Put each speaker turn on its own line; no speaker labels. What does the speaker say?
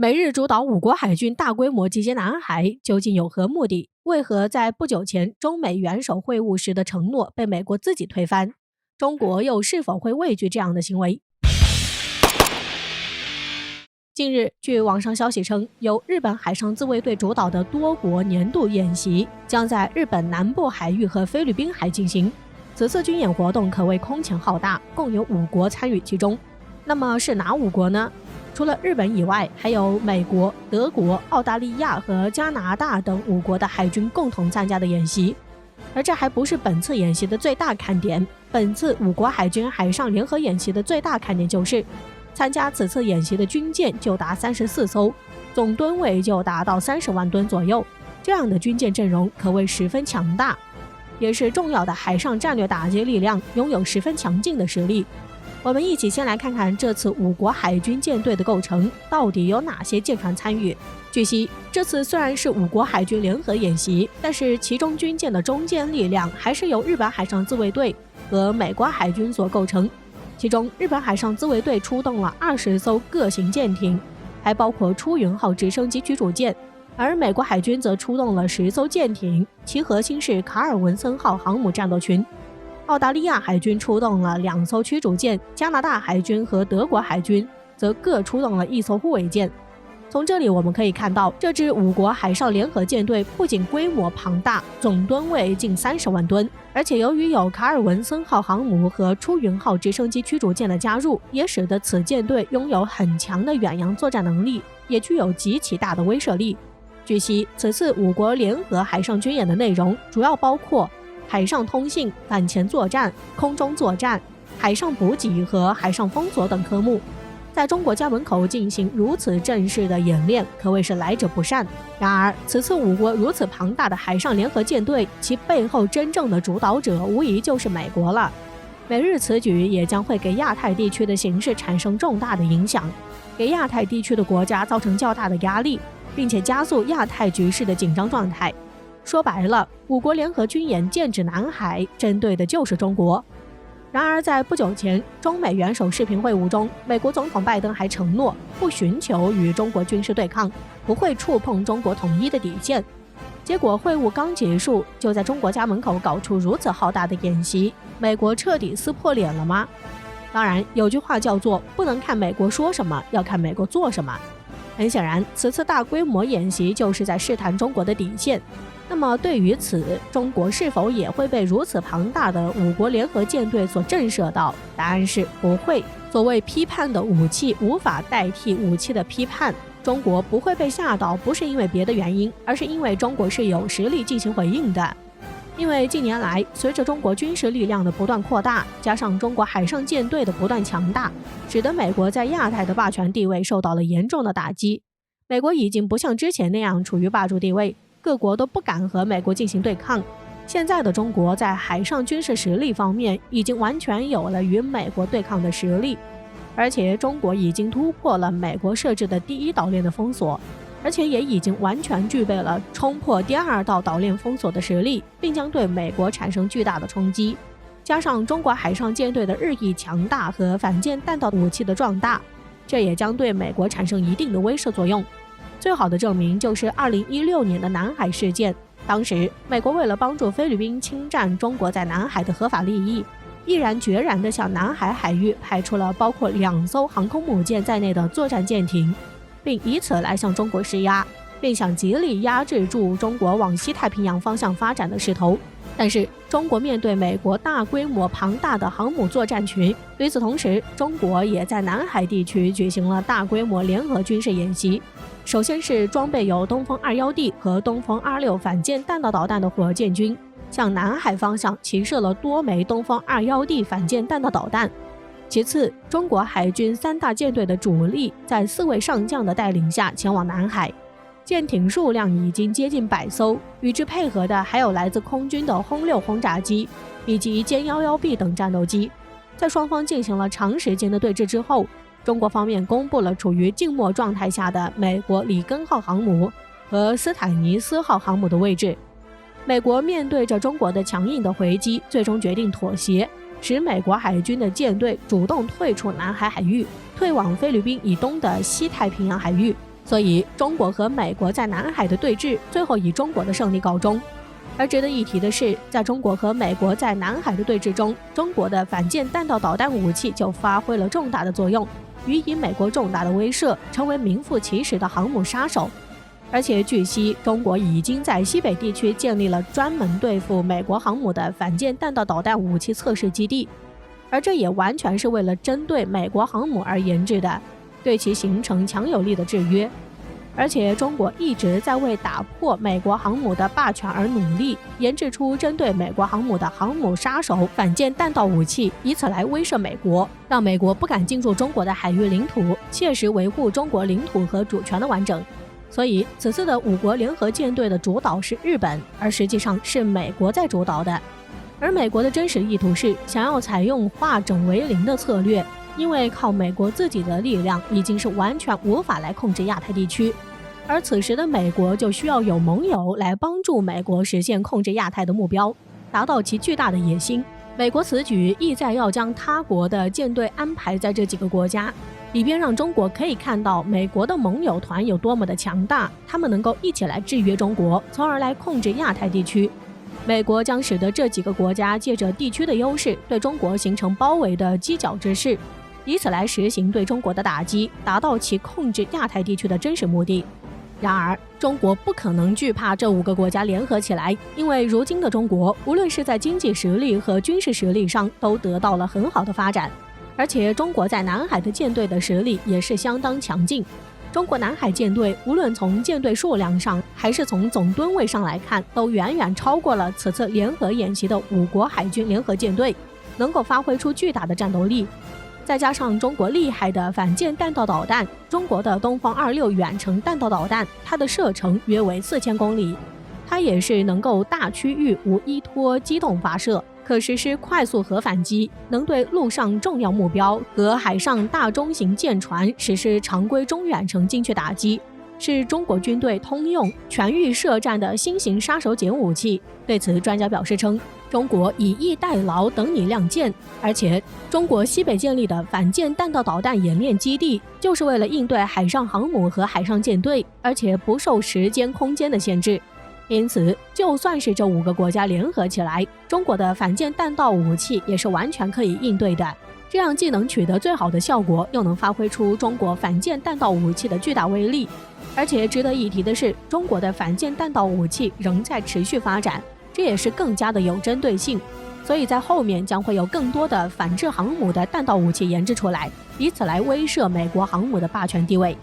美日主导5国海军大规模集结南海，究竟有何目的？为何在不久前中美元首会晤时的承诺被美国自己推翻？中国又是否会畏惧这样的行为？近日，据网上消息称，由日本海上自卫队主导的多国年度演习将在日本南部海域和菲律宾海进行。此次军演活动可谓空前浩大，共有5国参与其中。那么是哪5国呢？除了日本以外，还有美国、德国、澳大利亚和加拿大等5国的海军共同参加的演习。而这还不是本次演习的最大看点，本次5国海军海上联合演习的最大看点就是参加此次演习的军舰就达34艘，总吨位就达到30万吨左右。这样的军舰阵容可谓十分强大，也是重要的海上战略打击力量，拥有十分强劲的实力。我们一起先来看看这次5国海军舰队的构成，到底有哪些舰船参与。据悉，这次虽然是5国海军联合演习，但是其中军舰的中坚力量还是由日本海上自卫队和美国海军所构成。其中，日本海上自卫队出动了20艘各型舰艇，还包括出云号直升机驱逐舰，而美国海军则出动了10艘舰艇，其核心是卡尔文森号航母战斗群。澳大利亚海军出动了2艘驱逐舰，加拿大海军和德国海军则各出动了1艘护卫舰。从这里我们可以看到，这支5国海上联合舰队不仅规模庞大，总吨位近30万吨，而且由于有卡尔文森号航母和出云号直升机驱逐舰的加入，也使得此舰队拥有很强的远洋作战能力，也具有极其大的威慑力。据悉，此次5国联合海上军演的内容主要包括海上通信、反潜作战、空中作战、海上补给和海上封锁等科目。在中国家门口进行如此正式的演练，可谓是来者不善。然而，此次5国如此庞大的海上联合舰队，其背后真正的主导者无疑就是美国了。美日此举也将会给亚太地区的形势产生重大的影响，给亚太地区的国家造成较大的压力，并且加速亚太局势的紧张状态。说白了，5国联合军演剑指南海，针对的就是中国。然而，在不久前中美元首视频会晤中，美国总统拜登还承诺不寻求与中国军事对抗，不会触碰中国统一的底线。结果会晤刚结束，就在中国家门口搞出如此浩大的演习，美国彻底撕破脸了吗？当然，有句话叫做不能看美国说什么，要看美国做什么。很显然，此次大规模演习就是在试探中国的底线。那么对于此，中国是否也会被如此庞大的5国联合舰队所震慑到？答案是不会。所谓批判的武器无法代替武器的批判，中国不会被吓倒，不是因为别的原因，而是因为中国是有实力进行回应的。因为近年来，随着中国军事力量的不断扩大，加上中国海上舰队的不断强大，使得美国在亚太的霸权地位受到了严重的打击。美国已经不像之前那样处于霸主地位，各国都不敢和美国进行对抗。现在的中国在海上军事实力方面已经完全有了与美国对抗的实力，而且中国已经突破了美国设置的第1岛链的封锁，而且也已经完全具备了冲破第2道岛链封锁的实力，并将对美国产生巨大的冲击。加上中国海上舰队的日益强大和反舰弹道武器的壮大，这也将对美国产生一定的威慑作用。最好的证明就是2016年的南海事件，当时美国为了帮助菲律宾侵占中国在南海的合法利益，毅然决然地向南海海域派出了包括2艘航空母舰在内的作战舰艇，并以此来向中国施压，并想极力压制住中国往西太平洋方向发展的势头。但是中国面对美国大规模庞大的航母作战群，与此同时，中国也在南海地区举行了大规模联合军事演习。首先是装备有东风21D 和东风26反舰弹道导弹的火箭军，向南海方向齐射了多枚东风21D 反舰弹道导弹。其次，中国海军3大舰队的主力在4位上将的带领下前往南海，舰艇数量已经接近100艘，与之配合的还有来自空军的轰6轰炸机以及歼11B 等战斗机。在双方进行了长时间的对峙之后，中国方面公布了处于静默状态下的美国里根号航母和斯坦尼斯号航母的位置。美国面对着中国的强硬的回击，最终决定妥协，使美国海军的舰队主动退出南海海域，退往菲律宾以东的西太平洋海域，所以中国和美国在南海的对峙最后以中国的胜利告终。而值得一提的是，在中国和美国在南海的对峙中，中国的反舰弹道导弹武器就发挥了重大的作用，予以美国重大的威慑，成为名副其实的航母杀手。而且据悉，中国已经在西北地区建立了专门对付美国航母的反舰弹道导弹武器测试基地，而这也完全是为了针对美国航母而研制的，对其形成强有力的制约。而且中国一直在为打破美国航母的霸权而努力，研制出针对美国航母的航母杀手反舰弹道武器，以此来威慑美国，让美国不敢进入中国的海域领土，切实维护中国领土和主权的完整。所以此次的5国联合舰队的主导是日本，而实际上是美国在主导的。而美国的真实意图是想要采用化整为零的策略，因为靠美国自己的力量已经是完全无法来控制亚太地区，而此时的美国就需要有盟友来帮助美国实现控制亚太的目标，达到其巨大的野心。美国此举意在要将他国的舰队安排在这几个国家，以便让中国可以看到美国的盟友团有多么的强大，他们能够一起来制约中国，从而来控制亚太地区。美国将使得这几个国家借着地区的优势，对中国形成包围的犄角之势，以此来实行对中国的打击，达到其控制亚太地区的真实目的。然而，中国不可能惧怕这5个国家联合起来，因为如今的中国，无论是在经济实力和军事实力上都得到了很好的发展，而且中国在南海的舰队的实力也是相当强劲。中国南海舰队无论从舰队数量上，还是从总吨位上来看，都远远超过了此次联合演习的5国海军联合舰队，能够发挥出巨大的战斗力。再加上中国厉害的反舰弹道导弹，中国的东风26远程弹道导弹，它的射程约为4000公里，它也是能够大区域无依托机动发射，可实施快速核反击，能对陆上重要目标和海上大中型舰船实施常规中远程精确打击，是中国军队通用全域射战的新型杀手锏武器。对此，专家表示称，中国以逸待劳，等你亮剑。而且，中国西北建立的反舰弹道导弹演练基地，就是为了应对海上航母和海上舰队，而且不受时间、空间的限制。因此，就算是这5个国家联合起来，中国的反舰弹道武器也是完全可以应对的。这样既能取得最好的效果，又能发挥出中国反舰弹道武器的巨大威力。而且值得一提的是，中国的反舰弹道武器仍在持续发展，这也是更加的有针对性。所以在后面将会有更多的反制航母的弹道武器研制出来，以此来威慑美国航母的霸权地位。